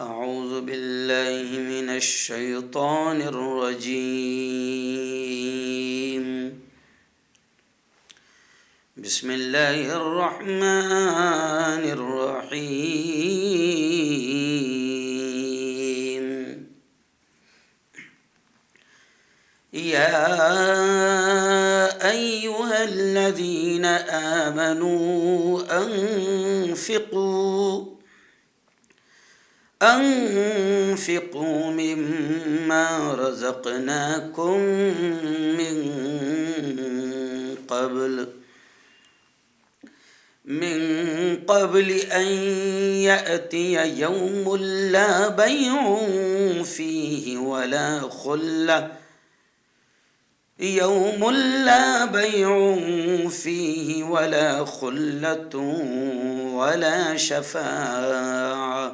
أعوذ بالله من الشيطان الرجيم. بسم الله الرحمن الرحيم. يا أيها الذين آمنوا أنفقوا مما رزقناكم من قبل أن يأتي يوم لا بيع فيه ولا خلة ولا شفاعة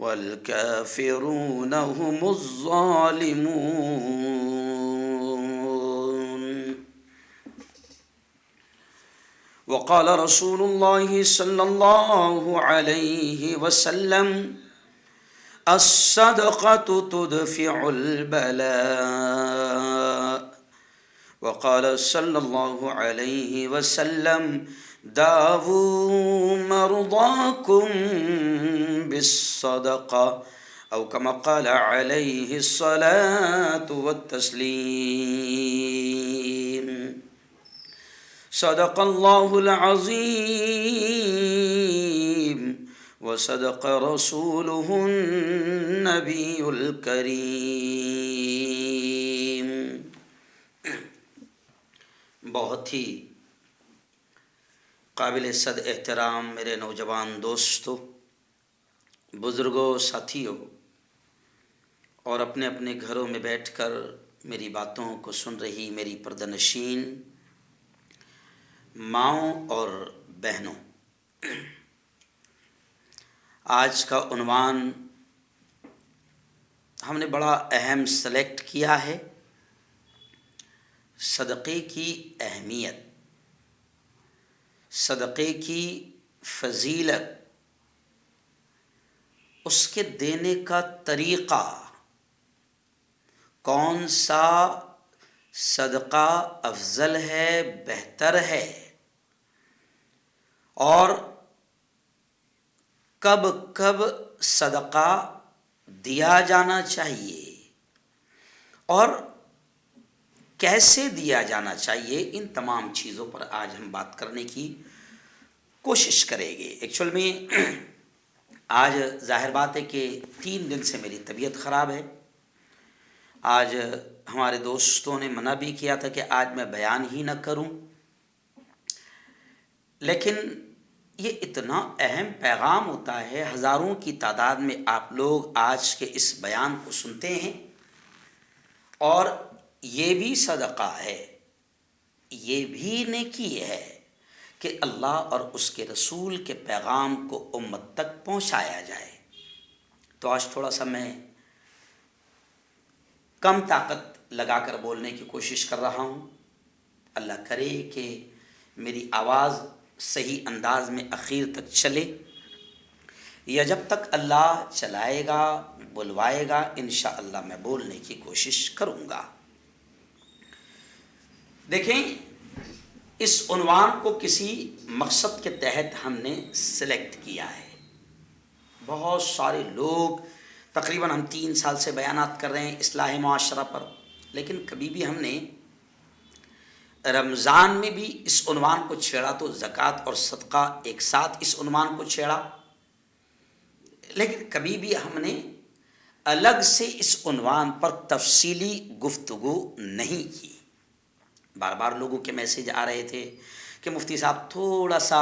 والكافرون هم الظالمون. وقال رسول الله صلى الله عليه وسلم: الصدقة تدفع البلاء. وقال صلى الله عليه وسلم: داووا مرضاكم بالصدقة، أو كما قال عليه الصلاة والتسليم. صدق الله العظيم وصدق رسوله النبي الكريم. بہت ہی قابل صد احترام میرے نوجوان دوستوں، بزرگوں، ساتھیوں اور اپنے اپنے گھروں میں بیٹھ کر میری باتوں کو سن رہی میری پردہ نشین ماؤں اور بہنوں، آج کا عنوان ہم نے بڑا اہم سلیکٹ کیا ہے: صدقے کی اہمیت، صدقے کی فضیلت، اس کے دینے کا طریقہ، کون سا صدقہ افضل ہے، بہتر ہے، اور کب کب صدقہ دیا جانا چاہیے اور کیسے دیا جانا چاہیے، ان تمام چیزوں پر آج ہم بات کرنے کی کوشش کریں گے۔ ایکچوئل میں آج ظاہر بات ہے کہ 3 دن سے میری طبیعت خراب ہے۔ آج ہمارے دوستوں نے منع بھی کیا تھا کہ آج میں بیان ہی نہ کروں، لیکن یہ اتنا اہم پیغام ہوتا ہے، ہزاروں کی تعداد میں آپ لوگ آج کے اس بیان کو سنتے ہیں، اور یہ بھی صدقہ ہے، یہ بھی نیکی ہے کہ اللہ اور اس کے رسول کے پیغام کو امت تک پہنچایا جائے۔ تو آج تھوڑا سا میں کم طاقت لگا کر بولنے کی کوشش کر رہا ہوں۔ اللہ کرے کہ میری آواز صحیح انداز میں اخیر تک چلے، یا جب تک اللہ چلائے گا، بلوائے گا، انشاءاللہ میں بولنے کی کوشش کروں گا۔ دیکھیں، اس عنوان کو کسی مقصد کے تحت ہم نے سلیکٹ کیا ہے۔ بہت سارے لوگ، تقریباً ہم 3 سال سے بیانات کر رہے ہیں اصلاح معاشرہ پر، لیکن کبھی بھی ہم نے رمضان میں بھی اس عنوان کو چھیڑا تو زکوٰۃ اور صدقہ ایک ساتھ اس عنوان کو چھیڑا، لیکن کبھی بھی ہم نے الگ سے اس عنوان پر تفصیلی گفتگو نہیں کی۔ بار بار لوگوں کے میسیج آ رہے تھے کہ مفتی صاحب تھوڑا سا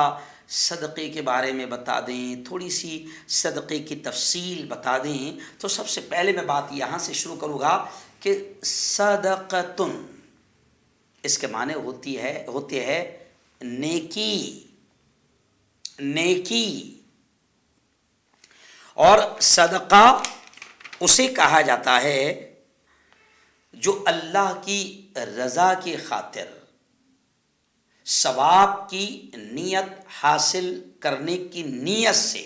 صدقے کے بارے میں بتا دیں، تھوڑی سی صدقے کی تفصیل بتا دیں۔ تو سب سے پہلے میں بات یہاں سے شروع کروں گا کہ صدقتن، اس کے معنی ہوتے ہیں نیکی، اور صدقہ اسے کہا جاتا ہے جو اللہ کی رضا کی خاطر ثواب کی نیت حاصل کرنے کی نیت سے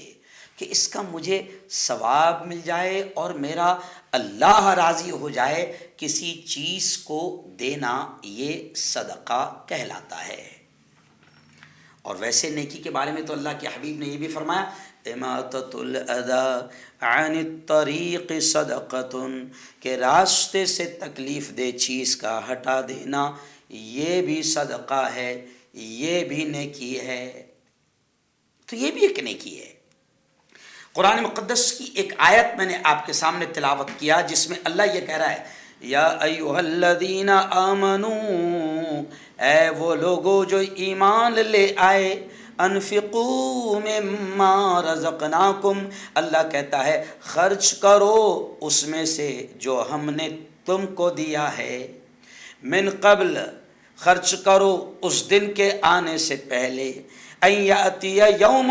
کہ اس کا مجھے ثواب مل جائے اور میرا اللہ راضی ہو جائے، کسی چیز کو دینا یہ صدقہ کہلاتا ہے۔ اور ویسے نیکی کے بارے میں تو اللہ کے حبیب نے یہ بھی فرمایا، اماطۃ الاذی عن الطریق صدقۃ، کہ راستے سے تکلیف دہ چیز کا ہٹا دینا یہ بھی صدقہ ہے، یہ بھی نیکی ہے۔ تو یہ بھی ایک نیکی ہے۔ قرآن مقدس کی ایک آیت میں نے آپ کے سامنے تلاوت کیا جس میں اللہ یہ کہہ رہا ہے، یا ایھا الذین آمنوا، اے وہ لوگو جو ایمان لے آئے، انفقوا مما رزقناکم، اللہ کہتا ہے خرچ کرو اس میں سے جو ہم نے تم کو دیا ہے، من قبل، خرچ کرو اس دن کے آنے سے پہلے، ان یاتی یوم،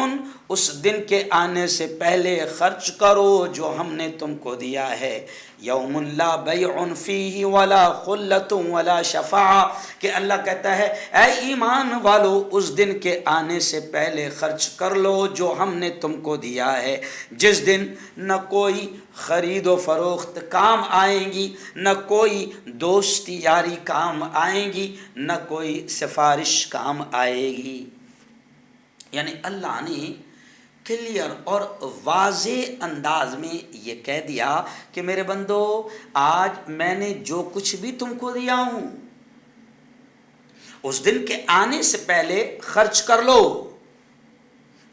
اس دن کے آنے سے پہلے خرچ کرو جو ہم نے تم کو دیا ہے، یوم لا بیع فیہ ولا خلۃ ولا شفاعہ، کہ اللہ کہتا ہے اے ایمان والو اس دن کے آنے سے پہلے خرچ کر لو جو ہم نے تم کو دیا ہے، جس دن نہ کوئی خرید و فروخت کام آئیں گی، نہ کوئی دوستی یاری کام آئیں گی، نہ کوئی سفارش کام آئے گی۔ یعنی اللہ نے کلیئر اور واضح انداز میں یہ کہہ دیا کہ میرے بندو، آج میں نے جو کچھ بھی تم کو دیا ہوں اس دن کے آنے سے پہلے خرچ کر لو،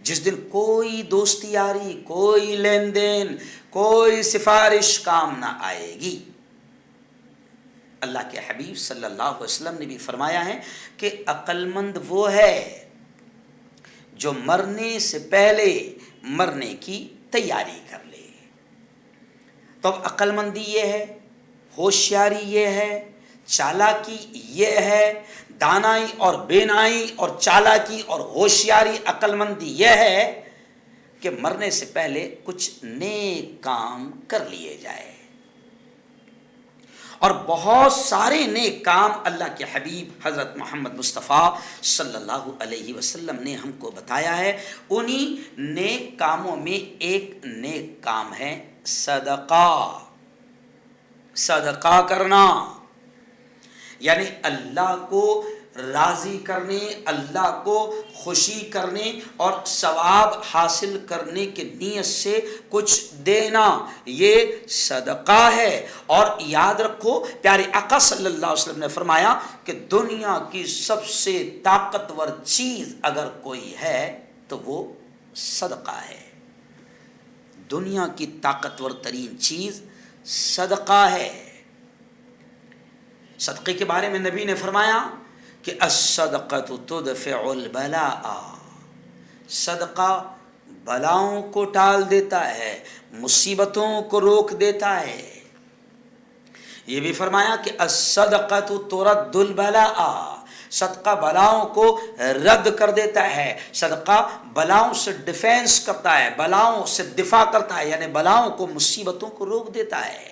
جس دن کوئی دوستی یاری، کوئی لین دین، کوئی سفارش کام نہ آئے گی۔ اللہ کے حبیب صلی اللہ علیہ وسلم نے بھی فرمایا ہے کہ عقل مند وہ ہے جو مرنے سے پہلے مرنے کی تیاری کر لے۔ تو اب عقل مندی یہ ہے، ہوشیاری یہ ہے، چالاکی یہ ہے، دانائی اور بینائی اور چالاکی اور ہوشیاری، عقل مندی یہ ہے کہ مرنے سے پہلے کچھ نیک کام کر لیے جائے۔ اور بہت سارے نیک کام اللہ کے حبیب حضرت محمد مصطفیٰ صلی اللہ علیہ وسلم نے ہم کو بتایا ہے۔ انہی نیک کاموں میں ایک نیک کام ہے صدقہ، صدقہ کرنا، یعنی اللہ کو راضی کرنے، اللہ کو خوشی کرنے اور ثواب حاصل کرنے کی نیت سے کچھ دینا، یہ صدقہ ہے۔ اور یاد رکھو پیارے آقا صلی اللہ علیہ وسلم نے فرمایا کہ دنیا کی سب سے طاقتور چیز اگر کوئی ہے تو وہ صدقہ ہے۔ دنیا کی طاقتور ترین چیز صدقہ ہے۔ صدقے کے بارے میں نبی نے فرمایا کہ الصدقۃ تدفع البلاء، صدقہ بلاؤں کو ٹال دیتا ہے، مصیبتوں کو روک دیتا ہے۔ یہ بھی فرمایا کہ الصدقۃ ترد البلاء، صدقہ بلاؤں کو رد کر دیتا ہے، صدقہ بلاؤں سے ڈیفینس کرتا ہے، بلاؤں سے دفاع کرتا ہے، یعنی بلاؤں کو، مصیبتوں کو روک دیتا ہے۔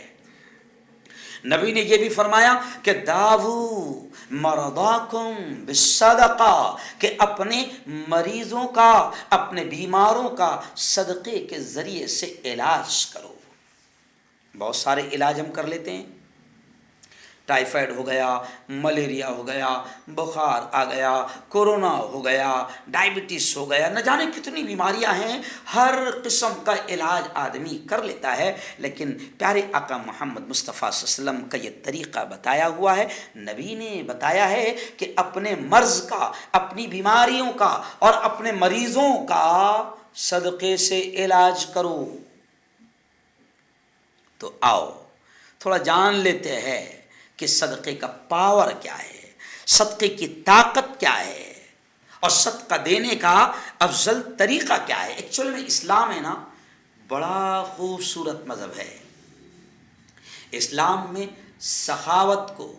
نبی نے یہ بھی فرمایا کہ داؤ مرضاکم بالصدقہ، کہ اپنے مریضوں کا، اپنے بیماروں کا صدقے کے ذریعے سے علاج کرو۔ بہت سارے علاج ہم کر لیتے ہیں، ٹائیفائڈ ہو گیا، ملیریا ہو گیا، بخار آ گیا، کورونا ہو گیا، ڈائبٹیز ہو گیا، نہ جانے کتنی بیماریاں ہیں، ہر قسم کا علاج آدمی کر لیتا ہے، لیکن پیارے آقا محمد مصطفیٰ صلی اللہ علیہ وسلم کا یہ طریقہ بتایا ہوا ہے۔ نبی نے بتایا ہے کہ اپنے مرض کا، اپنی بیماریوں کا اور اپنے مریضوں کا صدقے سے علاج کرو۔ تو آؤ تھوڑا جان لیتے ہیں کہ صدقے کا پاور کیا ہے، صدقے کی طاقت کیا ہے، اور صدقہ دینے کا افضل طریقہ کیا ہے۔ ایکچوئل میں اسلام ہے نا بڑا خوبصورت مذہب ہے۔ اسلام میں سخاوت کو،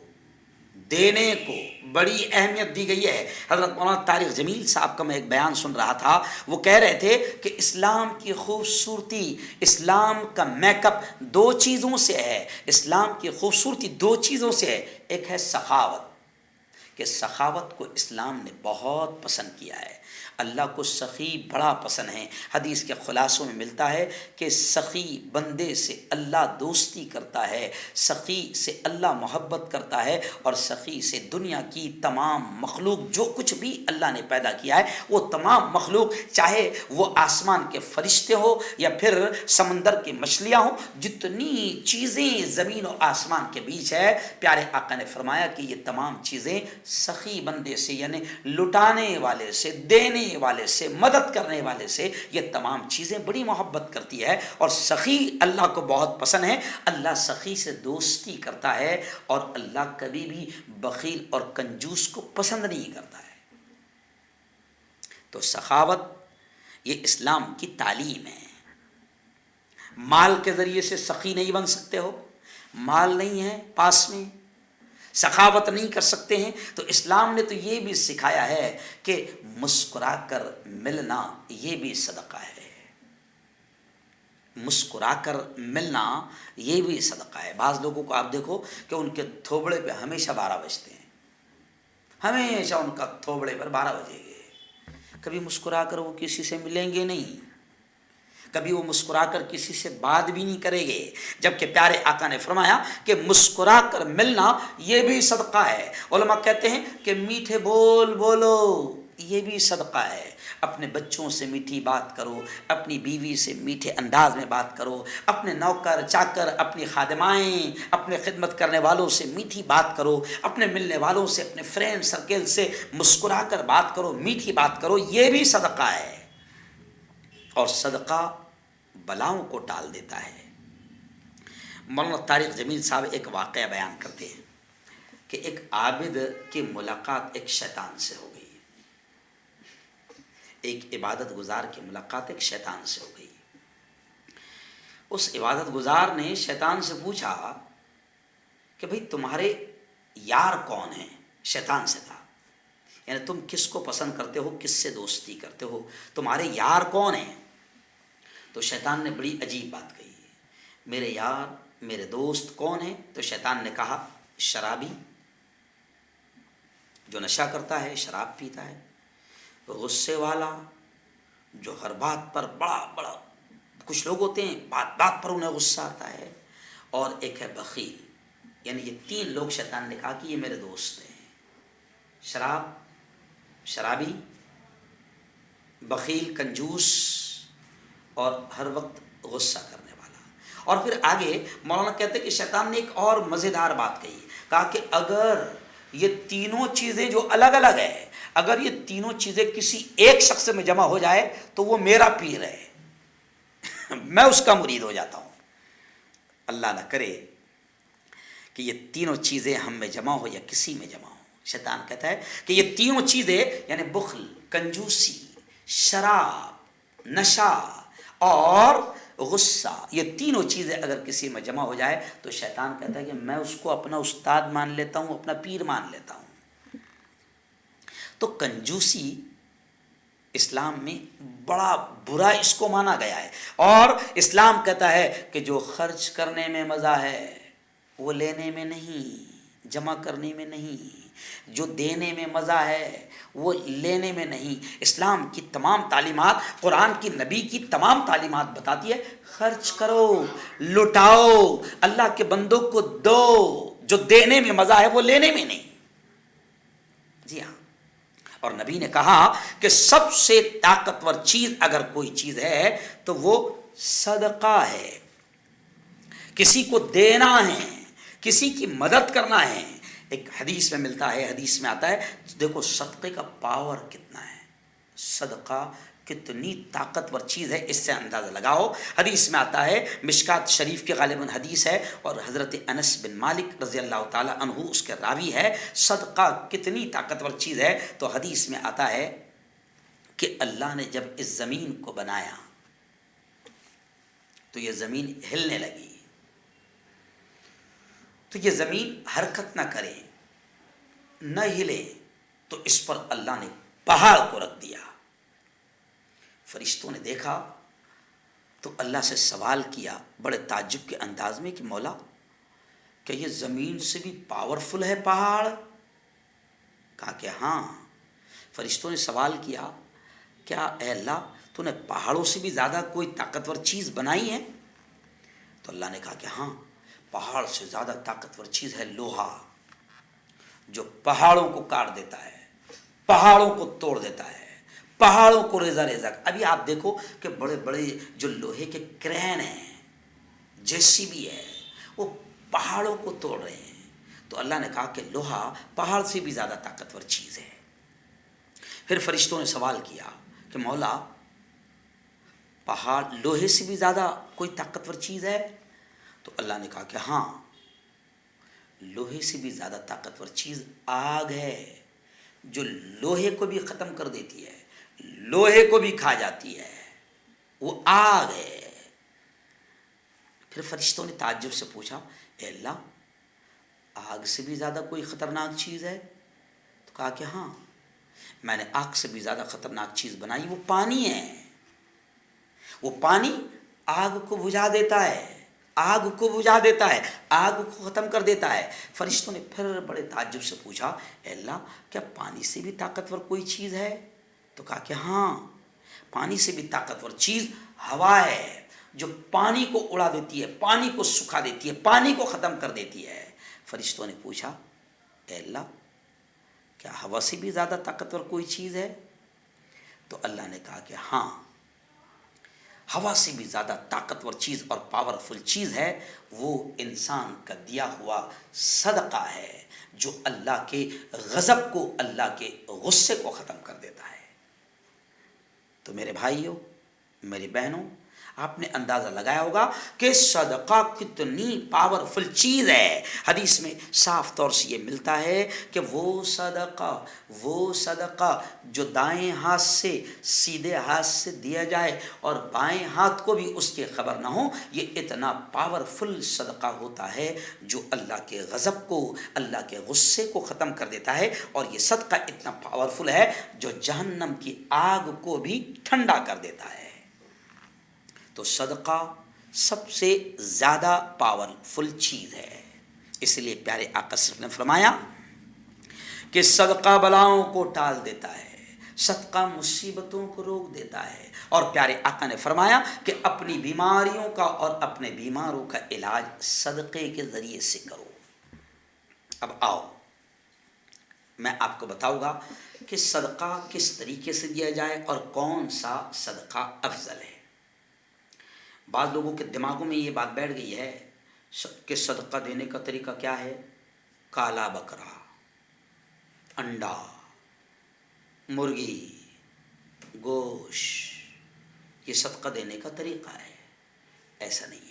دینے کو بڑی اہمیت دی گئی ہے۔ حضرت مولانا طارق جمیل صاحب کا میں ایک بیان سن رہا تھا، وہ کہہ رہے تھے کہ اسلام کی خوبصورتی، اسلام کا میک اپ دو چیزوں سے ہے، اسلام کی خوبصورتی دو چیزوں سے ہے۔ ایک ہے سخاوت، کہ سخاوت کو اسلام نے بہت پسند کیا ہے. اللہ کو سخی بڑا پسند ہے. حدیث کے خلاصوں میں ملتا ہے کہ سخی بندے سے اللہ دوستی کرتا ہے، سخی سے اللہ محبت کرتا ہے، اور سخی سے دنیا کی تمام مخلوق جو کچھ بھی اللہ نے پیدا کیا ہے وہ تمام مخلوق، چاہے وہ آسمان کے فرشتے ہو یا پھر سمندر کی مچھلیاں ہوں، جتنی چیزیں زمین و آسمان کے بیچ ہے، پیارے آقا نے فرمایا کہ یہ تمام چیزیں سخی بندے سے، یعنی لٹانے والے سے، دینے والے سے، مدد کرنے والے سے، یہ تمام چیزیں بڑی محبت کرتی ہے. اور سخی اللہ کو بہت پسند ہے. اللہ سخی سے دوستی کرتا ہے، اور اللہ کبھی بھی بخیل اور کنجوس کو پسند نہیں کرتا ہے. تو سخاوت یہ اسلام کی تعلیم ہے. مال کے ذریعے سے سخی نہیں بن سکتے ہو، مال نہیں ہے پاس میں، سخاوت نہیں کر سکتے ہیں، تو اسلام نے تو یہ بھی سکھایا ہے کہ مسکرا کر ملنا یہ بھی صدقہ ہے. مسکرا کر ملنا یہ بھی صدقہ ہے. بعض لوگوں کو آپ دیکھو کہ ان کے تھوبڑے پہ ہمیشہ 12 بجتے ہیں، ہمیشہ ان کا تھوبڑے پر 12 بجے گے. کبھی مسکرا کر وہ کسی سے ملیں گے نہیں، کبھی وہ مسکرا کر کسی سے بات بھی نہیں کریں گے. جبکہ پیارے آقا نے فرمایا کہ مسکرا کر ملنا یہ بھی صدقہ ہے. علماء کہتے ہیں کہ میٹھے بول بولو یہ بھی صدقہ ہے. اپنے بچوں سے میٹھی بات کرو، اپنی بیوی سے میٹھے انداز میں بات کرو، اپنے نوکر چاکر، اپنی خادمائیں، اپنے خدمت کرنے والوں سے میٹھی بات کرو، اپنے ملنے والوں سے، اپنے فرینڈ سرکل سے مسکرا کر بات کرو، میٹھی بات کرو، یہ بھی صدقہ ہے. اور صدقہ بلاؤں کو ٹال دیتا ہے. مولانا طارق جمیل صاحب ایک واقعہ بیان کرتے ہیں کہ ایک عابد کی ملاقات ایک شیطان سے ہو گئی. ایک عبادت گزار کی ملاقات ایک شیطان سے ہو گئی. اس عبادت گزار نے شیطان سے پوچھا کہ بھئی تمہارے یار کون ہیں؟ شیطان سے کہا، یعنی تم کس کو پسند کرتے ہو، کس سے دوستی کرتے ہو، تمہارے یار کون ہیں؟ تو شیطان نے بڑی عجیب بات کہی، میرے یار، میرے دوست کون ہیں؟ تو شیطان نے کہا شرابی، جو نشہ کرتا ہے، شراب پیتا ہے، غصے والا، جو ہر بات پر بڑا کچھ لوگ ہوتے ہیں بات بات پر انہیں غصہ آتا ہے، اور ایک ہے بخیل. یعنی یہ 3 لوگ شیطان نے کہا کہ یہ میرے دوست ہیں، شرابی، بخیل کنجوس، اور ہر وقت غصہ کرنے والا. اور پھر آگے مولانا کہتے ہیں کہ شیطان نے ایک اور مزیدار بات کہی، کہا کہ اگر یہ تینوں چیزیں جو الگ الگ ہیں، اگر یہ تینوں چیزیں کسی ایک شخص میں جمع ہو جائے تو وہ میرا پیر ہے، میں اس کا مرید ہو جاتا ہوں. اللہ نہ کرے کہ یہ تینوں چیزیں ہم میں جمع ہو یا کسی میں جمع ہو. شیطان کہتا ہے کہ یہ تینوں چیزیں یعنی بخل، کنجوسی، شراب، نشہ اور غصہ، یہ تینوں چیزیں اگر کسی میں جمع ہو جائے تو شیطان کہتا ہے کہ میں اس کو اپنا استاد مان لیتا ہوں، اپنا پیر مان لیتا ہوں. تو کنجوسی اسلام میں بڑا برا اس کو مانا گیا ہے، اور اسلام کہتا ہے کہ جو خرچ کرنے میں مزہ ہے وہ لینے میں نہیں، جمع کرنے میں نہیں. جو دینے میں مزہ ہے وہ لینے میں نہیں. اسلام کی تمام تعلیمات، قرآن کی، نبی کی تمام تعلیمات بتاتی ہے خرچ کرو، لٹاؤ، اللہ کے بندوں کو دو. جو دینے میں مزہ ہے وہ لینے میں نہیں. جی ہاں. اور نبی نے کہا کہ سب سے طاقتور چیز اگر کوئی چیز ہے تو وہ صدقہ ہے. کسی کو دینا ہے، کسی کی مدد کرنا ہے. ایک حدیث میں ملتا ہے، حدیث میں آتا ہے، دیکھو صدقے کا پاور کتنا ہے، صدقہ کتنی طاقتور چیز ہے، اس سے اندازہ لگاؤ. حدیث میں آتا ہے، مشکات شریف کے غالباً حدیث ہے، اور حضرت انس بن مالک رضی اللہ تعالی عنہ اس کے راوی ہے. صدقہ کتنی طاقتور چیز ہے. تو حدیث میں آتا ہے کہ اللہ نے جب اس زمین کو بنایا تو یہ زمین ہلنے لگی. تو یہ زمین حرکت نہ کرے، نہ ہلے، تو اس پر اللہ نے پہاڑ کو رکھ دیا. فرشتوں نے دیکھا تو اللہ سے سوال کیا بڑے تعجب کے انداز میں کہ مولا، کہ یہ زمین سے بھی پاورفل ہے پہاڑ؟ کہا کہ ہاں. فرشتوں نے سوال کیا کیا اے اللہ تو نے پہاڑوں سے بھی زیادہ کوئی طاقتور چیز بنائی ہے؟ تو اللہ نے کہا کہ ہاں، پہاڑ سے زیادہ طاقتور چیز ہے لوہا، جو پہاڑوں کو کاٹ دیتا ہے، پہاڑوں کو توڑ دیتا ہے، پہاڑوں کو ریزہ ریزہ. ابھی آپ دیکھو کہ بڑے بڑے جو لوہے کے کرین ہیں، جیسی بھی ہے، وہ پہاڑوں کو توڑ رہے ہیں. تو اللہ نے کہا کہ لوہا پہاڑ سے بھی زیادہ طاقتور چیز ہے. پھر فرشتوں نے سوال کیا کہ مولا پہاڑ لوہے سے بھی زیادہ کوئی طاقتور چیز ہے؟ تو اللہ نے کہا کہ ہاں، لوہے سے بھی زیادہ طاقتور چیز آگ ہے، جو لوہے کو بھی ختم کر دیتی ہے، لوہے کو بھی کھا جاتی ہے، وہ آگ ہے. پھر فرشتوں نے تعجب سے پوچھا اے اللہ آگ سے بھی زیادہ کوئی خطرناک چیز ہے؟ تو کہا کہ ہاں، میں نے آگ سے بھی زیادہ خطرناک چیز بنائی، وہ پانی ہے. وہ پانی آگ کو بجھا دیتا ہے، آگ کو بجھا دیتا ہے، آگ کو ختم کر دیتا ہے. فرشتوں نے پھر بڑے تعجب سے پوچھا اے اللہ کیا پانی سے بھی طاقتور کوئی چیز ہے؟ تو کہا کہ ہاں، پانی سے بھی طاقتور چیز ہوا ہے، جو پانی کو اڑا دیتی ہے، پانی کو سکھا دیتی ہے، پانی کو ختم کر دیتی ہے. فرشتوں نے پوچھا اے اللہ کیا ہوا سے بھی زیادہ طاقتور کوئی چیز ہے؟ تو اللہ نے کہا کہ ہاں، ہوا سے بھی زیادہ طاقتور چیز اور پاورفل چیز ہے، وہ انسان کا دیا ہوا صدقہ ہے، جو اللہ کے غضب کو، اللہ کے غصے کو ختم کر دیتا ہے. تو میرے بھائیوں، میری بہنوں، آپ نے اندازہ لگایا ہوگا کہ صدقہ کتنی پاورفل چیز ہے. حدیث میں صاف طور سے یہ ملتا ہے کہ وہ صدقہ جو دائیں ہاتھ سے سیدھے ہاتھ سے دیا جائے اور بائیں ہاتھ کو بھی اس کی خبر نہ ہو، یہ اتنا پاورفل صدقہ ہوتا ہے جو اللہ کے غضب کو، اللہ کے غصے کو ختم کر دیتا ہے. اور یہ صدقہ اتنا پاورفل ہے جو جہنم کی آگ کو بھی ٹھنڈا کر دیتا ہے. تو صدقہ سب سے زیادہ پاورفل چیز ہے. اس لیے پیارے آقا صلی اللہ علیہ وسلم نے فرمایا کہ صدقہ بلاؤں کو ٹال دیتا ہے، صدقہ مصیبتوں کو روک دیتا ہے. اور پیارے آقا نے فرمایا کہ اپنی بیماریوں کا اور اپنے بیماروں کا علاج صدقے کے ذریعے سے کرو. اب آؤ میں آپ کو بتاؤں گا کہ صدقہ کس طریقے سے دیا جائے اور کون سا صدقہ افضل ہے. بعض لوگوں کے دماغوں میں یہ بات بیٹھ گئی ہے کہ صدقہ دینے کا طریقہ کیا ہے؟ کالا بکرا، انڈا، مرغی، گوشت، یہ صدقہ دینے کا طریقہ ہے. ایسا نہیں ہے.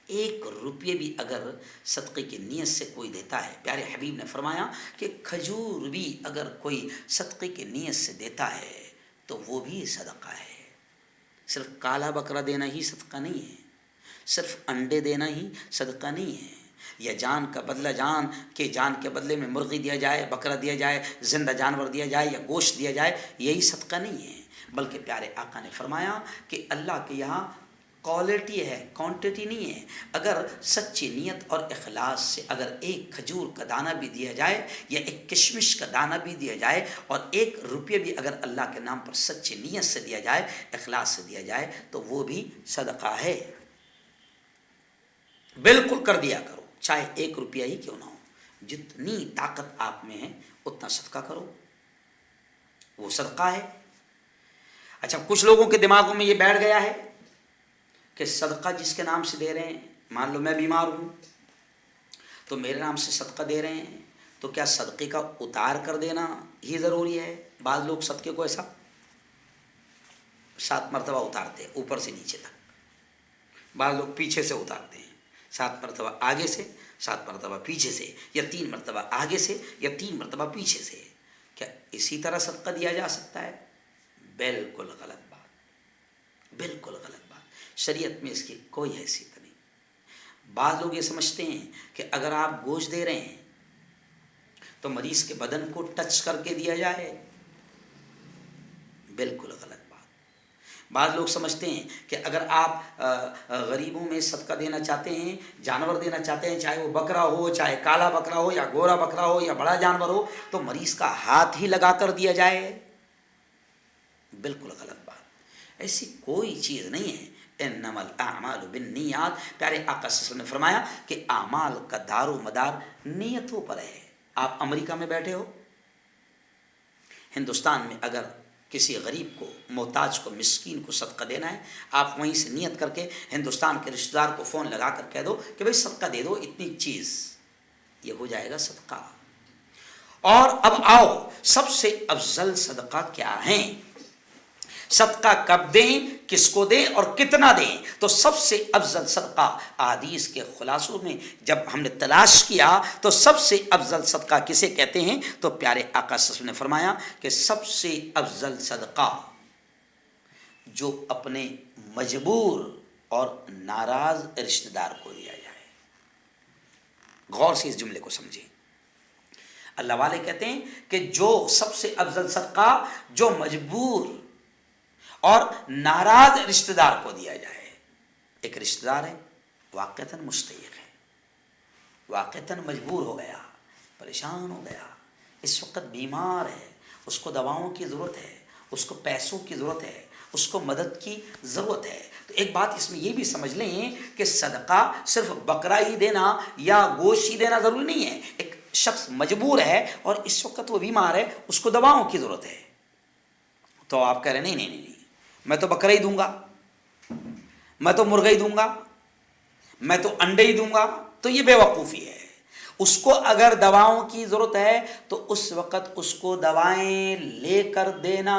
1 روپیہ بھی اگر صدقے کی نیت سے کوئی دیتا ہے، پیارے حبیب نے فرمایا کہ کھجور بھی اگر کوئی صدقے کی نیت سے دیتا ہے تو وہ بھی صدقہ ہے. صرف کالا بکرا دینا ہی صدقہ نہیں ہے، صرف انڈے دینا ہی صدقہ نہیں ہے، یا جان کا بدلہ جان کہ جان کے بدلے میں مرغی دیا جائے، بکرا دیا جائے، زندہ جانور دیا جائے یا گوشت دیا جائے، یہی صدقہ نہیں ہے. بلکہ پیارے آقا نے فرمایا کہ اللہ کے یہاں کوالٹی ہے، کوانٹٹی نہیں ہے. اگر سچی نیت اور اخلاص سے اگر 1 کھجور کا دانہ بھی دیا جائے یا 1 کشمش کا دانہ بھی دیا جائے اور 1 روپیہ بھی اگر اللہ کے نام پر سچی نیت سے دیا جائے، اخلاص سے دیا جائے، تو وہ بھی صدقہ ہے. بالکل کر دیا کرو، چاہے 1 روپیہ ہی کیوں نہ ہو. جتنی طاقت آپ میں ہے اتنا صدقہ کرو، وہ صدقہ ہے. اچھا، کچھ لوگوں کے دماغوں میں یہ بیٹھ گیا ہے کہ صدقہ جس کے نام سے دے رہے ہیں، مان لو میں بیمار ہوں تو میرے نام سے صدقہ دے رہے ہیں، تو کیا صدقے کا اتار کر دینا ہی ضروری ہے؟ بعض لوگ صدقے کو ایسا 7 مرتبہ اتارتے ہیں اوپر سے نیچے تک، بعض لوگ پیچھے سے اتارتے ہیں، 7 مرتبہ آگے سے، 7 مرتبہ پیچھے سے، یا 3 مرتبہ آگے سے یا 3 مرتبہ پیچھے سے. کیا اسی طرح صدقہ دیا جا سکتا ہے؟ بالکل غلط بات، بالکل غلط بات. شریعت میں اس کی کوئی حیثیت نہیں. بعض لوگ یہ سمجھتے ہیں کہ اگر آپ گوشت دے رہے ہیں تو مریض کے بدن کو ٹچ کر کے دیا جائے. بالکل غلط بات. بعض لوگ سمجھتے ہیں کہ اگر آپ غریبوں میں صدقہ دینا چاہتے ہیں، جانور دینا چاہتے ہیں، چاہے وہ بکرا ہو، چاہے کالا بکرا ہو یا گورا بکرا ہو یا بڑا جانور ہو، تو مریض کا ہاتھ ہی لگا کر دیا جائے۔ بالکل غلط بات، ایسی کوئی چیز نہیں ہے۔ انما الاعمال بالنیات، پیارے آقا صلی اللہ علیہ وسلم نے فرمایا کہ اعمال کا دار و مدار نیتوں پر ہے۔ آپ امریکہ میں بیٹھے ہو، ہندوستان میں اگر کسی غریب کو، محتاج کو، مسکین کو صدقہ دینا ہے، آپ وہیں سے نیت کر کے ہندوستان کے رشتہ دار کو فون لگا کر کہہ دو کہ بھئی صدقہ دے دو اتنی چیز، یہ ہو جائے گا صدقہ۔ اور اب آؤ، سب سے افضل صدقہ کیا ہیں؟ صدقہ کب دیں، کس کو دیں اور کتنا دیں؟ تو سب سے افضل صدقہ احادیث کے خلاصوں میں جب ہم نے تلاش کیا تو سب سے افضل صدقہ کسے کہتے ہیں؟ تو پیارے آقا صلی اللہ علیہ وسلم نے فرمایا کہ سب سے افضل صدقہ جو اپنے مجبور اور ناراض رشتہ دار کو دیا جائے۔ غور سے اس جملے کو سمجھیں۔ اللہ والے کہتے ہیں کہ جو سب سے افضل صدقہ جو مجبور اور ناراض رشتہ دار کو دیا جائے۔ ایک رشتہ دار ہے، واقعتاً مستحق ہے، واقعتاً مجبور ہو گیا، پریشان ہو گیا، اس وقت بیمار ہے، اس کو دواؤں کی ضرورت ہے، اس کو پیسوں کی ضرورت ہے، اس کو مدد کی ضرورت ہے۔ تو ایک بات اس میں یہ بھی سمجھ لیں کہ صدقہ صرف بکرا ہی دینا یا گوشت ہی دینا ضروری نہیں ہے۔ ایک شخص مجبور ہے اور اس وقت وہ بیمار ہے، اس کو دواؤں کی ضرورت ہے، تو آپ کہہ رہے ہیں نہیں، میں تو بکرا ہی دوں گا، میں تو مرغا ہی دوں گا، میں تو انڈے ہی دوں گا، تو یہ بے وقوفی ہے۔ اس کو اگر دواؤں کی ضرورت ہے تو اس وقت اس کو دوائیں لے کر دینا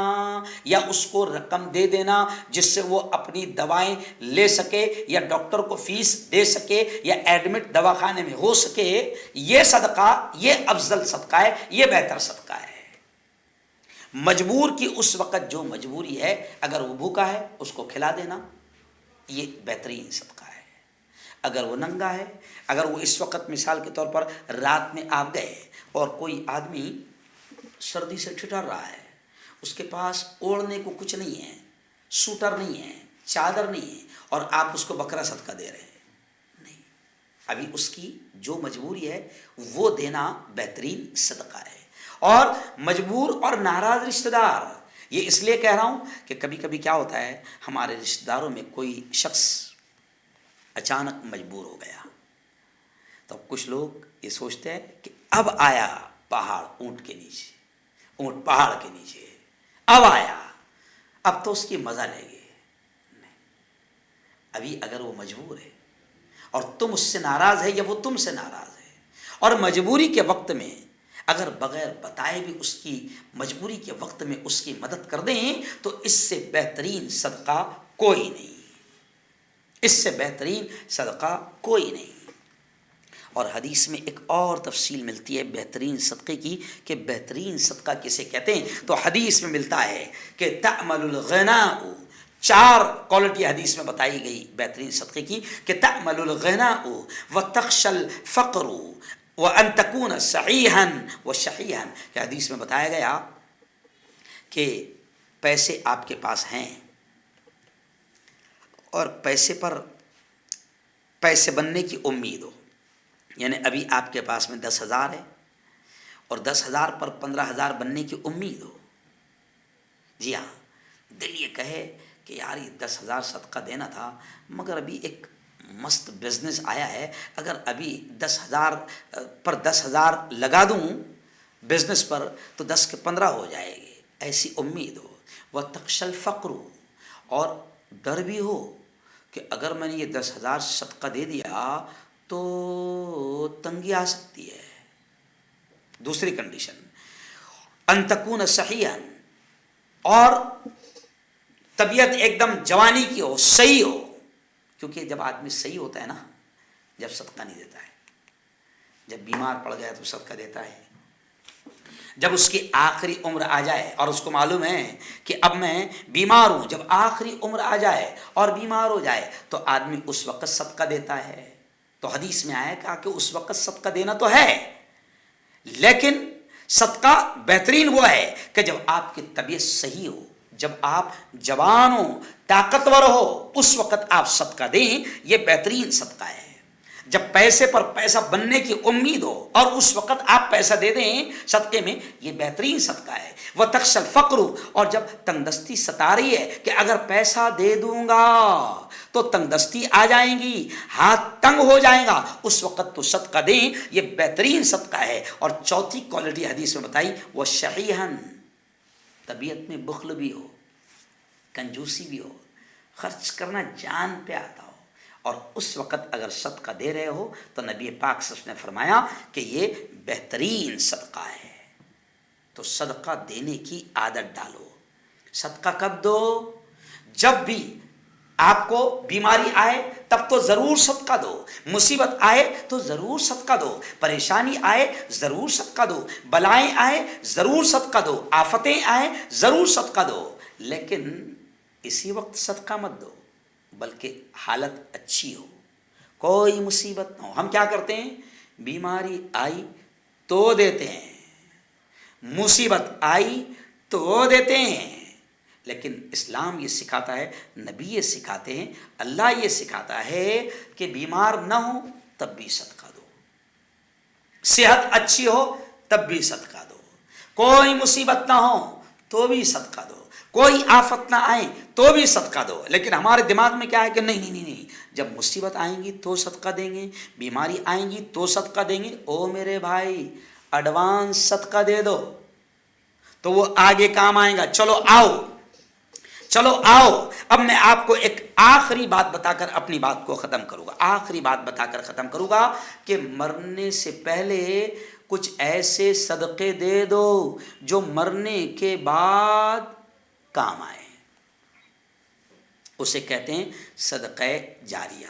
یا اس کو رقم دے دینا جس سے وہ اپنی دوائیں لے سکے یا ڈاکٹر کو فیس دے سکے یا ایڈمٹ دواخانے میں ہو سکے، یہ صدقہ، یہ افضل صدقہ ہے، یہ بہتر صدقہ ہے۔ مجبور کی اس وقت جو مجبوری ہے، اگر وہ بھوکا ہے اس کو کھلا دینا، یہ بہترین صدقہ ہے۔ اگر وہ ننگا ہے، اگر وہ اس وقت مثال کے طور پر رات میں آپ گئے اور کوئی آدمی سردی سے ٹھٹر رہا ہے، اس کے پاس اوڑھنے کو کچھ نہیں ہے، سوٹر نہیں ہے، چادر نہیں ہے، اور آپ اس کو بکرا صدقہ دے رہے ہیں، نہیں، ابھی اس کی جو مجبوری ہے وہ دینا بہترین صدقہ ہے۔ اور مجبور اور ناراض رشتہ دار، یہ اس لیے کہہ رہا ہوں کہ کبھی کبھی کیا ہوتا ہے، ہمارے رشتہ داروں میں کوئی شخص اچانک مجبور ہو گیا، تو کچھ لوگ یہ سوچتے ہیں کہ اب آیا پہاڑ اونٹ کے نیچے، اونٹ پہاڑ کے نیچے، اب آیا، اب تو اس کی مزہ لے گے۔ نہیں، ابھی اگر وہ مجبور ہے اور تم اس سے ناراض ہے یا وہ تم سے ناراض ہے، اور مجبوری کے وقت میں اگر بغیر بتائے بھی اس کی مجبوری کے وقت میں اس کی مدد کر دیں تو اس سے بہترین صدقہ کوئی نہیں، اس سے بہترین صدقہ کوئی نہیں۔ اور حدیث میں ایک اور تفصیل ملتی ہے بہترین صدقے کی کہ بہترین صدقہ کسے کہتے ہیں، تو حدیث میں ملتا ہے کہ تعمل الغناء، چار کوالٹی حدیث میں بتائی گئی بہترین صدقے کی کہ تعمل الغناء وتخشى الفقر وان تكون صحيحا وشحيحا، کہ حدیث میں بتایا گیا کہ پیسے آپ کے پاس ہیں اور پیسے پر پیسے بننے کی امید ہو، یعنی ابھی آپ کے پاس میں 10,000 ہے اور 10,000 پر 15,000 بننے کی امید ہو، جی ہاں، دل یہ کہے کہ یار یہ 10,000 صدقہ دینا تھا مگر ابھی ایک مست بزنس آیا ہے، اگر ابھی 10,000 پر 10,000 لگا دوں بزنس پر تو 10 کے 15 ہو جائے گی، ایسی امید ہو، وتخشى الفقر، اور ڈر بھی ہو کہ اگر میں نے یہ 10,000 صدقہ دے دیا تو تنگی آ سکتی ہے۔ دوسری کنڈیشن ان تکون صحیحا، اور طبیعت ایک دم جوانی کی ہو، صحیح ہو، کیونکہ جب آدمی صحیح ہوتا ہے نا، جب صدقہ نہیں دیتا ہے، جب بیمار پڑ گیا تو صدقہ دیتا ہے، جب اس کی آخری عمر آ جائے اور اس کو معلوم ہے کہ اب میں بیمار ہوں، جب آخری عمر آ جائے اور بیمار ہو جائے تو آدمی اس وقت صدقہ دیتا ہے۔ تو حدیث میں آیا کہ اس وقت صدقہ دینا تو ہے، لیکن صدقہ بہترین وہ ہے کہ جب آپ کی طبیعت صحیح ہو، جب آپ جوان ہو طاقتور ہو اس وقت آپ صدقہ دیں، یہ بہترین صدقہ ہے۔ جب پیسے پر پیسہ بننے کی امید ہو اور اس وقت آپ پیسہ دے دیں صدقے میں، یہ بہترین صدقہ ہے۔ وہ تخشى الفقر، اور جب تنگ دستی ستا رہی ہے کہ اگر پیسہ دے دوں گا تو تنگ دستی آ جائیں گی، ہاتھ تنگ ہو جائے گا، اس وقت تو صدقہ دیں، یہ بہترین صدقہ ہے۔ اور چوتھی کوالٹی حدیث میں بتائی، وہ شحیحن، طبیعت میں بخل بھی ہو، کنجوسی بھی ہو، خرچ کرنا جان پہ آتا ہو، اور اس وقت اگر صدقہ دے رہے ہو تو نبی پاک صلی اللہ علیہ وسلم نے فرمایا کہ یہ بہترین صدقہ ہے۔ تو صدقہ دینے کی عادت ڈالو۔ صدقہ کب دو؟ جب بھی آپ کو بیماری آئے تب تو ضرور صدقہ دو، مصیبت آئے تو ضرور صدقہ دو، پریشانی آئے ضرور صدقہ دو، بلائیں آئے ضرور صدقہ دو، آفتیں آئے ضرور صدقہ دو، لیکن اسی وقت صدقہ مت دو، بلکہ حالت اچھی ہو، کوئی مصیبت نہ ہو۔ ہم کیا کرتے ہیں؟ بیماری آئی تو دیتے ہیں، مصیبت آئی تو دیتے ہیں، لیکن اسلام یہ سکھاتا ہے، نبی یہ سکھاتے ہیں، اللہ یہ سکھاتا ہے کہ بیمار نہ ہو تب بھی صدقہ دو، صحت اچھی ہو تب بھی صدقہ دو، کوئی مصیبت نہ ہو تو بھی صدقہ دو، کوئی آفت نہ آئے تو بھی صدقہ دو۔ لیکن ہمارے دماغ میں کیا ہے کہ نہیں، جب مصیبت آئیں گی تو صدقہ دیں گے، بیماری آئیں گی تو صدقہ دیں گے۔ او میرے بھائی، ایڈوانس صدقہ دے دو تو وہ آگے کام آئے گا۔ چلو آؤ، اب میں آپ کو ایک آخری بات بتا کر اپنی بات کو ختم کروں گا، آخری بات بتا کر ختم کروں گا کہ مرنے سے پہلے کچھ ایسے صدقے دے دو جو مرنے کے بعد کام آئے، اسے کہتے ہیں صدقہ جاریہ۔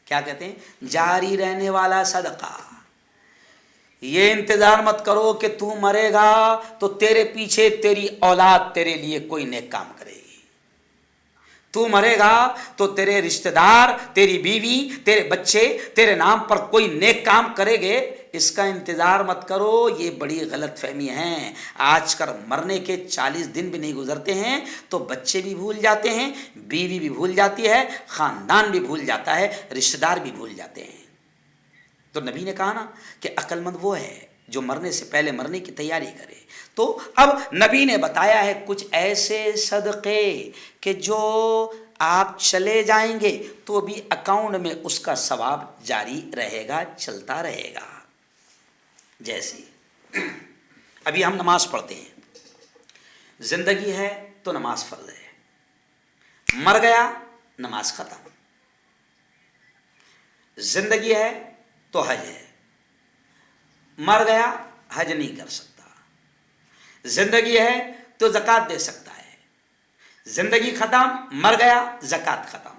کیا کہتے ہیں؟ جاری رہنے والا صدقہ۔ یہ انتظار مت کرو کہ تو مرے گا تو تیرے پیچھے تیری اولاد تیرے لیے کوئی نیک کام کرے گی، تو مرے گا تو تیرے رشتہ دار، تیری بیوی، تیرے بچے تیرے نام پر کوئی نیک کام کرے گے، اس کا انتظار مت کرو۔ یہ بڑی غلط فہمی ہے۔ آج کل مرنے کے 40 دن بھی نہیں گزرتے ہیں تو بچے بھی بھول جاتے ہیں، بیوی بھی بھول جاتی ہے، خاندان بھی بھول جاتا ہے، رشتہ دار بھی بھول جاتے ہیں۔ تو نبی نے کہا نا کہ عقل مند وہ ہے جو مرنے سے پہلے مرنے کی تیاری کرے۔ تو اب نبی نے بتایا ہے کچھ ایسے صدقے کہ جو آپ چلے جائیں گے تو بھی اکاؤنٹ میں اس کا ثواب جاری رہے گا، چلتا رہے گا۔ جیسے ابھی ہم نماز پڑھتے ہیں، زندگی ہے تو نماز فرض ہے، مر گیا نماز ختم، زندگی ہے تو حج ہے، مر گیا حج نہیں کر سکتا، زندگی ہے تو زکوٰۃ دے سکتا ہے، زندگی ختم، مر گیا زکوٰۃ ختم۔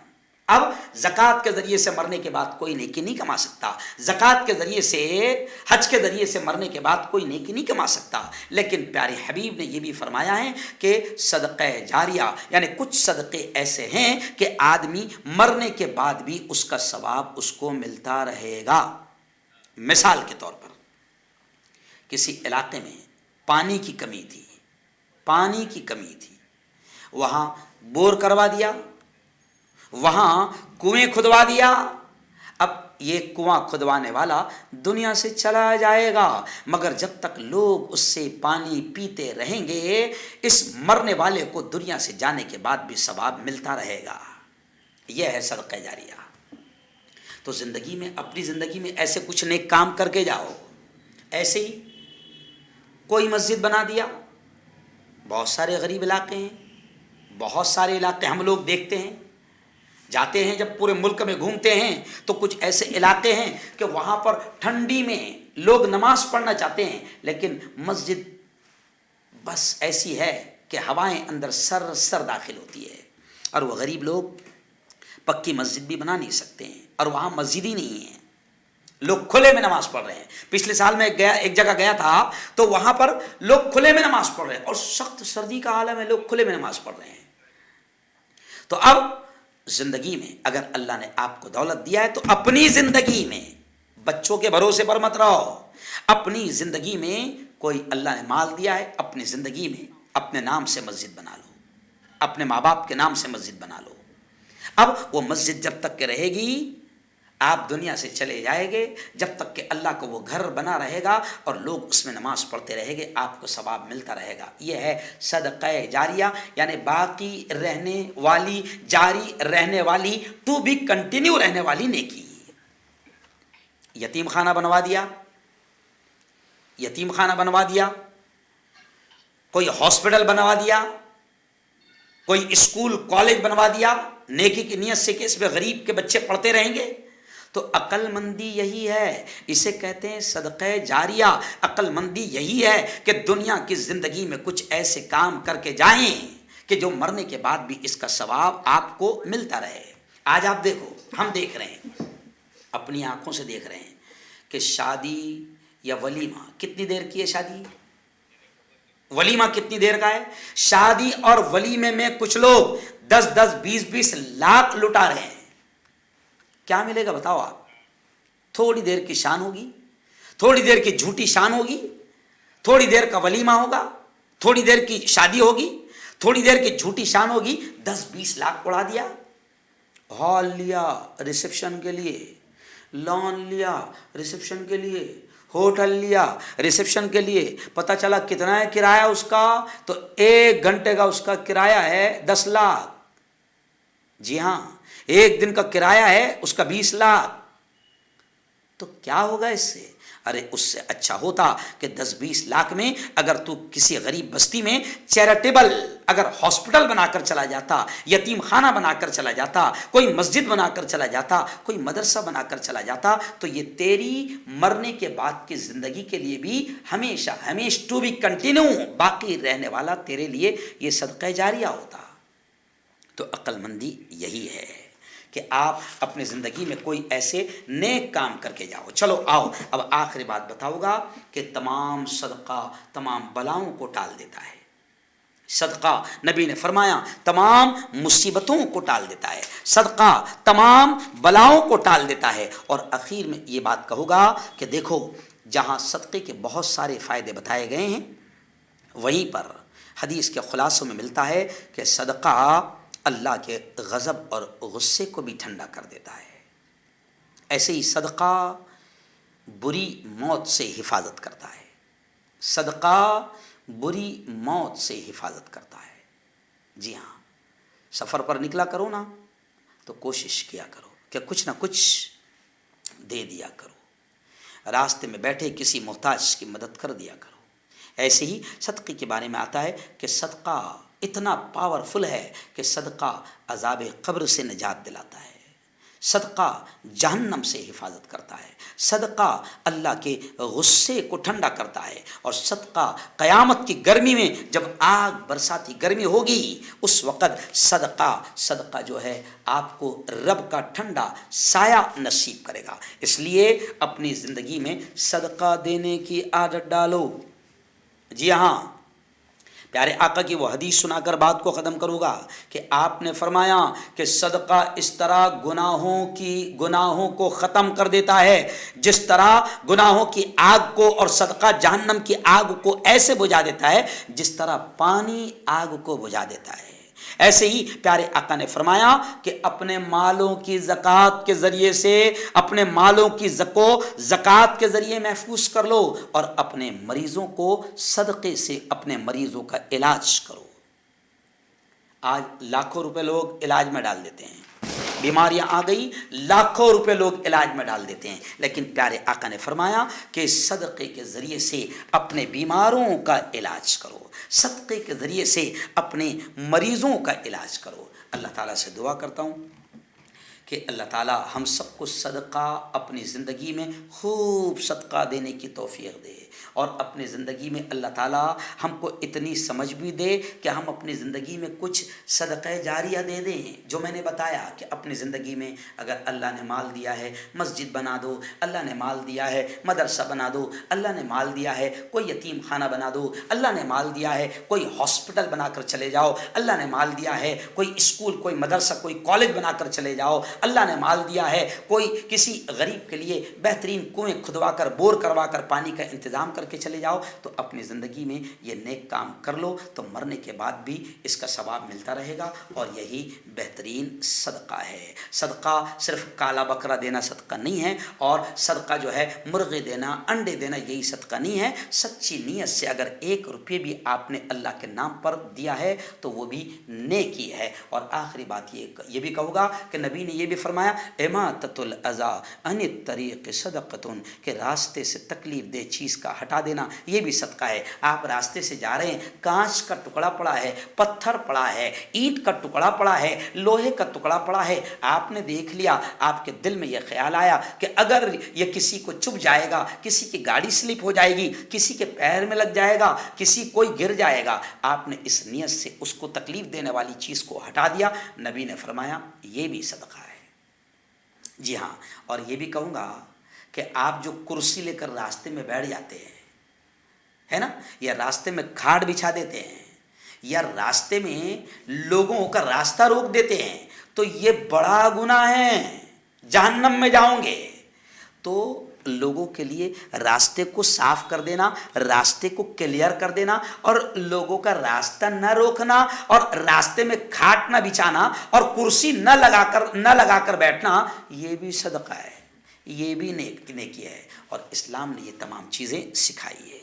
اب زکوٰۃ کے ذریعے سے مرنے کے بعد کوئی نیکی نہیں کما سکتا، زکوٰۃ کے ذریعے سے، حج کے ذریعے سے مرنے کے بعد کوئی نیکی نہیں کما سکتا، لیکن پیارے حبیب نے یہ بھی فرمایا ہے کہ صدقہ جاریہ یعنی کچھ صدقے ایسے ہیں کہ آدمی مرنے کے بعد بھی اس کا ثواب اس کو ملتا رہے گا۔ مثال کے طور پر کسی علاقے میں پانی کی کمی تھی، وہاں بور کروا دیا، وہاں کنویں کھدوا دیا۔ اب یہ کنواں کھدوانے والا دنیا سے چلا جائے گا، مگر جب تک لوگ اس سے پانی پیتے رہیں گے، اس مرنے والے کو دنیا سے جانے کے بعد بھی ثواب ملتا رہے گا۔ یہ ہے صدقہ جاریہ۔ تو زندگی میں، اپنی زندگی میں ایسے کچھ نیک کام کر کے جاؤ۔ ایسے ہی کوئی مسجد بنا دیا، بہت سارے غریب علاقے ہیں، بہت سارے علاقے ہم لوگ دیکھتے ہیں، جاتے ہیں جب پورے ملک میں گھومتے ہیں تو کچھ ایسے علاقے ہیں کہ وہاں پر ٹھنڈی میں لوگ نماز پڑھنا چاہتے ہیں، لیکن مسجد بس ایسی ہے کہ ہوائیں اندر سر داخل ہوتی ہے، اور وہ غریب لوگ پکی مسجد بھی بنا نہیں سکتے ہیں، اور وہاں مسجد ہی نہیں ہے، لوگ کھلے میں نماز پڑھ رہے ہیں۔ پچھلے سال میں ایک جگہ گیا تھا تو وہاں پر لوگ کھلے میں نماز پڑھ رہے ہیں، اور سخت سردی کا عالم ہے، لوگ کھلے میں نماز پڑھ رہے ہیں۔ تو اب زندگی میں اگر اللہ نے آپ کو دولت دیا ہے تو اپنی زندگی میں، بچوں کے بھروسے پر مت رہو، اپنی زندگی میں کوئی اللہ نے مال دیا ہے، اپنی زندگی میں اپنے نام سے مسجد بنا لو، اپنے ماں باپ کے نام سے مسجد بنا لو. اب وہ مسجد جب تک کہ رہے گی آپ دنیا سے چلے جائیں گے، جب تک کہ اللہ کو وہ گھر بنا رہے گا اور لوگ اس میں نماز پڑھتے رہیں گے، آپ کو ثواب ملتا رہے گا. یہ ہے صدقہ جاریہ، یعنی باقی رہنے والی، جاری رہنے والی، ٹو بی کنٹینیو رہنے والی نیکی. یتیم خانہ بنوا دیا، یتیم خانہ بنوا دیا، کوئی ہاسپٹل بنوا دیا، کوئی اسکول کالج بنوا دیا نیکی کی نیت سے کہ اس میں غریب کے بچے پڑھتے رہیں گے، تو عقل مندی یہی ہے. اسے کہتے ہیں صدقہ جاریہ. عقل مندی یہی ہے کہ دنیا کی زندگی میں کچھ ایسے کام کر کے جائیں کہ جو مرنے کے بعد بھی اس کا ثواب آپ کو ملتا رہے. آج آپ دیکھو، ہم دیکھ رہے ہیں، اپنی آنکھوں سے دیکھ رہے ہیں کہ شادی یا ولیمہ کتنی دیر کی ہے. شادی ولیمہ کتنی دیر کا ہے. شادی اور ولیمے میں کچھ لوگ 10 20 لاکھ لٹا رہے ہیں. کیا ملے گا بتاؤ آپ؟ تھوڑی دیر کی شان ہوگی، تھوڑی دیر کی جھوٹی شان ہوگی، تھوڑی دیر کا ولیمہ ہوگا، تھوڑی دیر کی شادی ہوگی، تھوڑی دیر کی جھوٹی شان ہوگی. 10 20 لاکھ اڑا دیا. ہال لیا ریسیپشن کے لیے، لان لیا ریسیپشن کے لیے، ہوٹل لیا ریسیپشن کے لیے. پتہ چلا کتنا ہے کرایہ اس کا؟ تو 1 گھنٹے کا اس کا کرایہ ہے 10 لاکھ. جی ہاں، 1 دن کا کرایہ ہے اس کا 20 لاکھ. تو کیا ہوگا اس سے؟ ارے اس سے اچھا ہوتا کہ 10 20 لاکھ میں اگر تو کسی غریب بستی میں چیریٹیبل اگر ہاسپٹل بنا کر چلا جاتا، یتیم خانہ بنا کر چلا جاتا، کوئی مسجد بنا کر چلا جاتا، کوئی مدرسہ بنا کر چلا جاتا، تو یہ تیری مرنے کے بعد کی زندگی کے لیے بھی ہمیشہ ٹو بی کنٹینیو باقی رہنے والا تیرے لیے یہ صدقہ جاریہ ہوتا. تو عقل مندی یہی ہے کہ آپ اپنی زندگی میں کوئی ایسے نیک کام کر کے جاؤ. چلو آؤ اب آخری بات بتاؤ گا کہ تمام صدقہ تمام بلاؤں کو ٹال دیتا ہے. صدقہ نبی نے فرمایا تمام مصیبتوں کو ٹال دیتا ہے، صدقہ تمام بلاؤں کو ٹال دیتا ہے. اور اخیر میں یہ بات کہوں گا کہ دیکھو، جہاں صدقے کے بہت سارے فائدے بتائے گئے ہیں، وہیں پر حدیث کے خلاصوں میں ملتا ہے کہ صدقہ اللہ کے غضب اور غصے کو بھی ٹھنڈا کر دیتا ہے. ایسے ہی صدقہ بری موت سے حفاظت کرتا ہے. صدقہ بری موت سے حفاظت کرتا ہے. جی ہاں، سفر پر نکلا کرو نا تو کوشش کیا کرو کہ کچھ نہ کچھ دے دیا کرو. راستے میں بیٹھے کسی محتاج کی مدد کر دیا کرو. ایسے ہی صدقے کے بارے میں آتا ہے کہ صدقہ اتنا پاورفل ہے کہ صدقہ عذاب قبر سے نجات دلاتا ہے، صدقہ جہنم سے حفاظت کرتا ہے، صدقہ اللہ کے غصے کو ٹھنڈا کرتا ہے، اور صدقہ قیامت کی گرمی میں جب آگ برساتی گرمی ہوگی اس وقت صدقہ جو ہے آپ کو رب کا ٹھنڈا سایہ نصیب کرے گا. اس لیے اپنی زندگی میں صدقہ دینے کی عادت ڈالو. جی ہاں، پیارے آقا کی وہ حدیث سنا کر بات کو ختم کروں گا کہ آپ نے فرمایا کہ صدقہ اس طرح گناہوں کو ختم کر دیتا ہے جس طرح گناہوں کی آگ کو، اور صدقہ جہنم کی آگ کو ایسے بجھا دیتا ہے جس طرح پانی آگ کو بجھا دیتا ہے. ایسے ہی پیارے آقا نے فرمایا کہ اپنے مالوں کی زکوٰۃ کے ذریعے سے، اپنے مالوں کی زکوٰۃ کے ذریعے محفوظ کر لو، اور اپنے مریضوں کو صدقے سے اپنے مریضوں کا علاج کرو. آج لاکھوں روپے لوگ علاج میں ڈال دیتے ہیں، بیماریاں آ گئی، لاکھوں روپے لوگ علاج میں ڈال دیتے ہیں، لیکن پیارے آقا نے فرمایا کہ صدقے کے ذریعے سے اپنے بیماروں کا علاج کرو، صدقے کے ذریعے سے اپنے مریضوں کا علاج کرو. اللہ تعالیٰ سے دعا کرتا ہوں کہ اللہ تعالیٰ ہم سب کو صدقہ اپنی زندگی میں خوب صدقہ دینے کی توفیق دے، اور اپنی زندگی میں اللہ تعالیٰ ہم کو اتنی سمجھ بھی دے کہ ہم اپنی زندگی میں کچھ صدقہ جاریہ دے دیں. جو میں نے بتایا کہ اپنی زندگی میں اگر اللہ نے مال دیا ہے مسجد بنا دو، اللہ نے مال دیا ہے مدرسہ بنا دو، اللہ نے مال دیا ہے کوئی یتیم خانہ بنا دو، اللہ نے مال دیا ہے کوئی ہاسپٹل بنا کر چلے جاؤ، اللہ نے مال دیا ہے کوئی اسکول، کوئی مدرسہ، کوئی کالج بنا کر چلے جاؤ، اللہ نے مال دیا ہے کوئی کسی غریب کے لیے بہترین کنویں کھدوا کر بور کروا کر پانی کا انتظام سلام کر کے چلے جاؤ تو اپنی زندگی میں یہ نیک کام کر لو تو مرنے کے بعد بھی اس کا ثواب ملتا رہے گا، اور یہی بہترین صدقہ ہے۔ صدقہ صرف کالا بکرا دینا صدقہ نہیں ہے، اور صدقہ جو ہے مرغے دینا، انڈے دینا، یہی صدقہ نہیں ہے۔ سچی نیت سے اگر 1 روپے بھی آپ نے اللہ کے نام پر دیا ہے تو وہ بھی نیکی ہے۔ اور آخری بات یہ بھی کہوں گا کہ نبی نے یہ بھی فرمایا اماطۃ الاذی عن الطریق صدقۃ، کہ راستے سے تکلیف دہ چیز کا ہٹا دینا یہ بھی صدقہ ہے۔ آپ راستے سے جا رہے ہیں، کانچ کا ٹکڑا پڑا ہے، پتھر پڑا ہے، اینٹ کا ٹکڑا پڑا ہے، لوہے کا ٹکڑا پڑا ہے، آپ نے دیکھ لیا، آپ کے دل میں یہ خیال آیا کہ اگر یہ کسی کو چبھ جائے گا، کسی کی گاڑی سلپ ہو جائے گی، کسی کے پیر میں لگ جائے گا، کسی کوئی گر جائے گا، آپ نے اس نیت سے اس کو تکلیف دینے والی چیز کو ہٹا دیا، نبی نے فرمایا یہ بھی صدقہ ہے۔ جی ہاں، اور یہ بھی کہوں گا کہ آپ جو کرسی لے کر راستے میں بیٹھ جاتے ہیں، ہے نا، یا راستے میں کھاٹ بچھا دیتے ہیں، یا راستے میں لوگوں کا راستہ روک دیتے ہیں، تو یہ بڑا گناہ ہے، جہنم میں جاؤں گے۔ تو لوگوں کے لیے راستے کو صاف کر دینا، راستے کو کلیئر کر دینا، اور لوگوں کا راستہ نہ روکنا، اور راستے میں کھاٹ نہ بچھانا، اور کرسی نہ لگا کر بیٹھنا، یہ بھی صدقہ ہے، یہ بھی نیکی ہے، اور اسلام نے یہ تمام چیزیں سکھائی ہے۔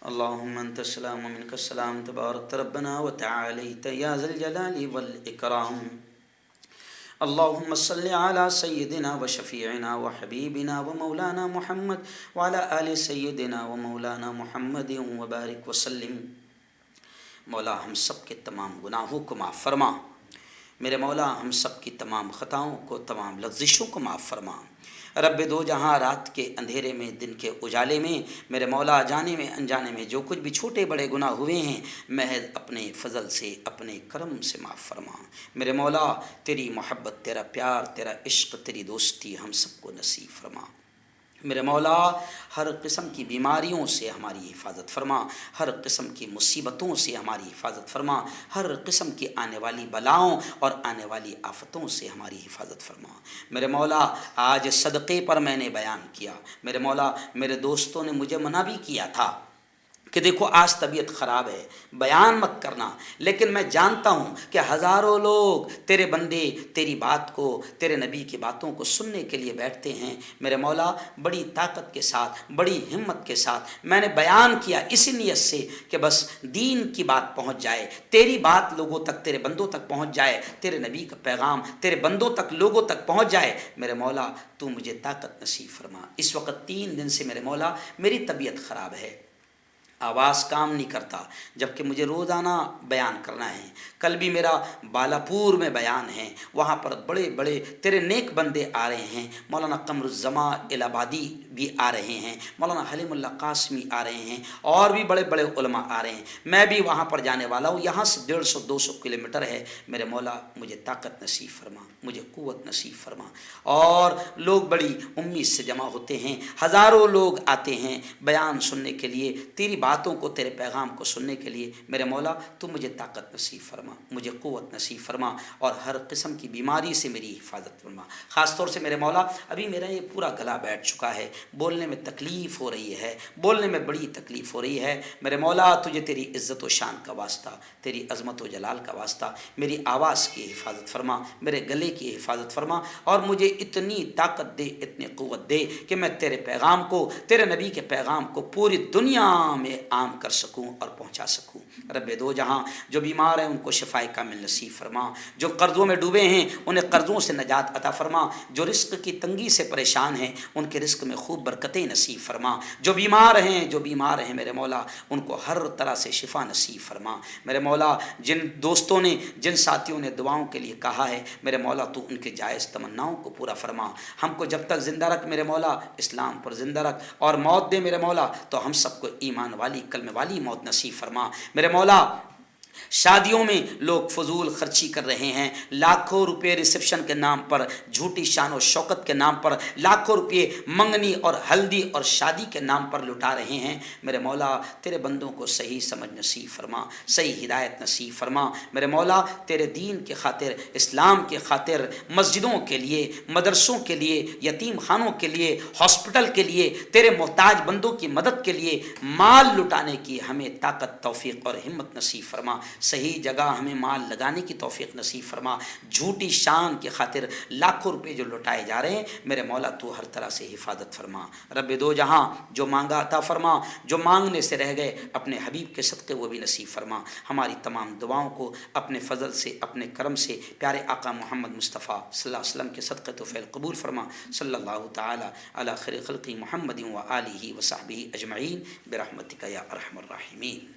اللہم انت السلام و منک السلام، تبارک ربنا و تعالیت یا ذا الجلال والاکرام۔ اللهم صل على سيدنا وشفيعنا وحبيبنا ومولانا محمد وعلى آل سيدنا ومولانا محمد وبارك وسلم۔ مولا ہم سب کے تمام گناہوں کو معاف فرما، میرے مولا ہم سب کی تمام خطاؤں کو، تمام لغزشوں کو معاف فرما۔ رب دو جہاں، رات کے اندھیرے میں، دن کے اجالے میں، میرے مولا جانے میں انجانے میں جو کچھ بھی چھوٹے بڑے گناہ ہوئے ہیں، محض اپنے فضل سے، اپنے کرم سے معاف فرما۔ میرے مولا تیری محبت، تیرا پیار، تیرا عشق، تیری دوستی ہم سب کو نصیب فرما۔ میرے مولا ہر قسم کی بیماریوں سے ہماری حفاظت فرما، ہر قسم کی مصیبتوں سے ہماری حفاظت فرما، ہر قسم کی آنے والی بلاؤں اور آنے والی آفتوں سے ہماری حفاظت فرما۔ میرے مولا آج صدقے پر میں نے بیان کیا، میرے مولا میرے دوستوں نے مجھے منع بھی کیا تھا کہ دیکھو آج طبیعت خراب ہے، بیان مت کرنا، لیکن میں جانتا ہوں کہ ہزاروں لوگ تیرے بندے تیری بات کو، تیرے نبی کی باتوں کو سننے کے لیے بیٹھتے ہیں۔ میرے مولا بڑی طاقت کے ساتھ، بڑی ہمت کے ساتھ میں نے بیان کیا، اسی نیت سے کہ بس دین کی بات پہنچ جائے، تیری بات لوگوں تک، تیرے بندوں تک پہنچ جائے، تیرے نبی کا پیغام تیرے بندوں تک، لوگوں تک پہنچ جائے۔ میرے مولا تو مجھے طاقت نصیب فرما۔ اس وقت 3 دن سے میرے مولا میری طبیعت خراب ہے، آواز کام نہیں کرتا، جبکہ مجھے روزانہ بیان کرنا ہے۔ کل بھی میرا بالاپور میں بیان ہے، وہاں پر بڑے بڑے تیرے نیک بندے آ رہے ہیں، مولانا قمر الزمان الہبادی بھی آ رہے ہیں، مولانا حلیم اللہ قاسمی آ رہے ہیں، اور بھی بڑے بڑے علماء آ رہے ہیں، میں بھی وہاں پر جانے والا ہوں۔ یہاں سے 150-200 کلومیٹر ہے۔ میرے مولا مجھے طاقت نصیب فرما، مجھے قوت نصیب فرما۔ اور لوگ بڑی امید سے جمع ہوتے ہیں، ہزاروں لوگ آتے ہیں بیان سننے کے لیے، تیری باتوں کو، تیرے پیغام کو سننے کے لیے۔ میرے مولا تو مجھے طاقت نصیب فرما، مجھے قوت نصیب فرما، اور ہر قسم کی بیماری سے میری حفاظت فرما۔ خاص طور سے میرے مولا ابھی میرا یہ پورا گلا بیٹھ چکا ہے، بولنے میں تکلیف ہو رہی ہے، بولنے میں بڑی تکلیف ہو رہی ہے۔ میرے مولا تجھے تیری عزت و شان کا واسطہ، تیری عظمت و جلال کا واسطہ، میری آواز کی حفاظت فرما، میرے گلے کی حفاظت فرما، اور مجھے اتنی طاقت دے، اتنی قوت دے کہ میں تیرے پیغام کو، تیرے نبی کے پیغام کو پوری دنیا میں عام کر سکوں اور پہنچا سکوں۔ رب دو جہاں جو بیمار ہیں ان کو شفائے کامل نصیب فرما، جو قرضوں میں ڈوبے ہیں انہیں قرضوں سے نجات عطا فرما، جو رزق کی تنگی سے پریشان ہیں ان کے رزق میں خوب برکتیں نصیب فرما، جو بیمار ہیں میرے مولا ان کو ہر طرح سے شفا نصیب فرما۔ میرے مولا جن دوستوں نے، جن ساتھیوں نے دعاؤں کے لیے کہا ہے، میرے مولا تو ان کے جائز تمناؤں کو پورا فرما۔ ہم کو جب تک زندہ رکھ میرے مولا، اسلام پر زندہ رکھ، اور موت دے میرے مولا تو ہم سب کو ایمان والی، کلمہ والی موت نصیب فرما۔ میرے مولا شادیوں میں لوگ فضول خرچی کر رہے ہیں، لاکھوں روپے ریسیپشن کے نام پر، جھوٹی شان و شوکت کے نام پر لاکھوں روپے منگنی اور ہلدی اور شادی کے نام پر لٹا رہے ہیں۔ میرے مولا تیرے بندوں کو صحیح سمجھ نصیب فرما، صحیح ہدایت نصیب فرما۔ میرے مولا تیرے دین کے خاطر، اسلام کے خاطر، مسجدوں کے لیے، مدرسوں کے لیے، یتیم خانوں کے لیے، ہاسپٹل کے لیے، تیرے محتاج بندوں کی مدد کے لیے مال لٹانے کی ہمیں طاقت، توفیق اور ہمت نصیب فرما۔ صحیح جگہ ہمیں مال لگانے کی توفیق نصیب فرما۔ جھوٹی شان کی خاطر لاکھوں روپے جو لٹائے جا رہے ہیں، میرے مولا تو ہر طرح سے حفاظت فرما۔ رب دو جہاں جو مانگا عطا فرما، جو مانگنے سے رہ گئے اپنے حبیب کے صدقے وہ بھی نصیب فرما۔ ہماری تمام دعاؤں کو اپنے فضل سے، اپنے کرم سے پیارے آقا محمد مصطفیٰ صلی اللہ علیہ وسلم کے صدقے تو فعل قبول فرما۔ صلی اللہ تعالی علی خیر خلقی محمد و آلہ و صحبہ اجمعین برحمتک یا ارحم الراحمین۔